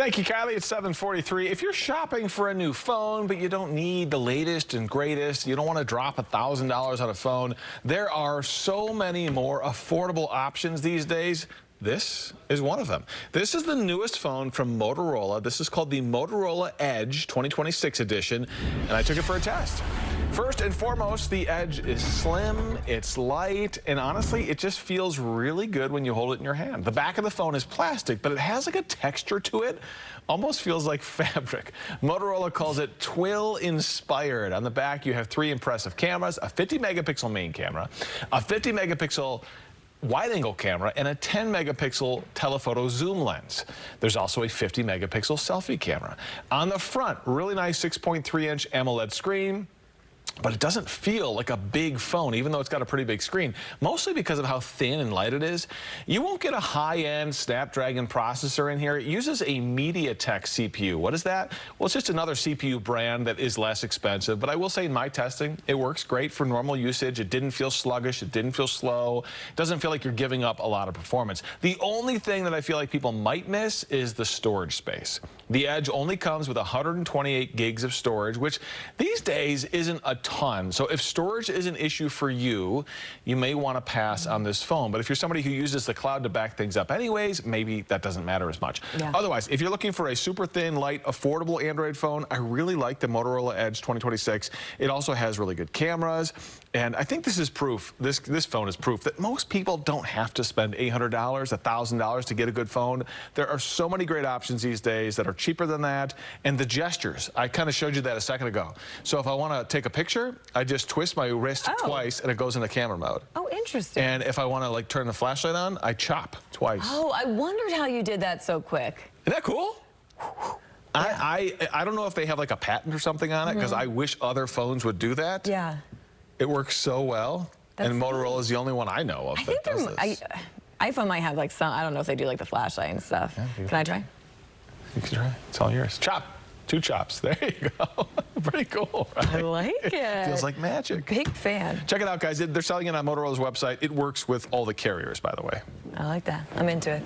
Thank you, Kylie. It's 7:43. If you're shopping for a new phone, but you don't need the latest and greatest, you don't want to drop $1,000 on a phone, there are so many more affordable options these days. This is one of them. This is the newest phone from Motorola. This is called the Motorola Edge 2026 edition, and I took it for a test. First and foremost, the Edge is slim, it's light, and honestly, it just feels really good when you hold it in your hand. The back of the phone is plastic, but it has like a texture to it. Almost feels like fabric. Motorola calls it twill-inspired. On the back, you have 3 impressive cameras, a 50-megapixel main camera, a 50-megapixel wide-angle camera, and a 10-megapixel telephoto zoom lens. There's also a 50-megapixel selfie camera. On the front, really nice 6.3-inch AMOLED screen, but it doesn't feel like a big phone, even though it's got a pretty big screen, mostly because of how thin and light it is. You won't get a high-end Snapdragon processor in here. It uses a MediaTek CPU. What is that? Well, it's just another CPU brand that is less expensive, but I will say in my testing, it works great for normal usage. It didn't feel sluggish. It didn't feel slow. It doesn't feel like you're giving up a lot of performance. The only thing that I feel like people might miss is the storage space. The Edge only comes with 128 gigs of storage, which these days isn't a ton. So if storage is an issue for you, you may want to pass on this phone. But if you're somebody who uses the cloud to back things up anyways, maybe that doesn't matter as much. Yeah. Otherwise, if you're looking for a super thin, light, affordable Android phone, I really like the Motorola Edge 2026. It also has really good cameras. And I think this is proof, this phone is proof that most people don't have to spend $800, $1,000 to get a good phone. There are so many great options these days that are cheaper than that. And the gestures, I kind of showed you that a second ago. So if I want to take a picture, I just twist my wrist twice and it goes into camera mode. Oh, interesting. And if I want to like turn the flashlight on, I chop twice. Oh, I wondered how you did that so quick. Isn't that cool? Yeah. I don't know if they have like a patent or something on it, because I wish other phones would do that. Yeah. It works so well. And Motorola is the only one I know of that does this. iPhone might have like some, I don't know if they do like the flashlight and stuff. Yeah, can I try? You can try. It's all yours. Chop. 2 chops. There you go. Pretty cool, right? I like it. Feels like magic. Big fan. Check it out, guys. They're selling it on Motorola's website. It works with all the carriers, by the way. I like that. I'm into it.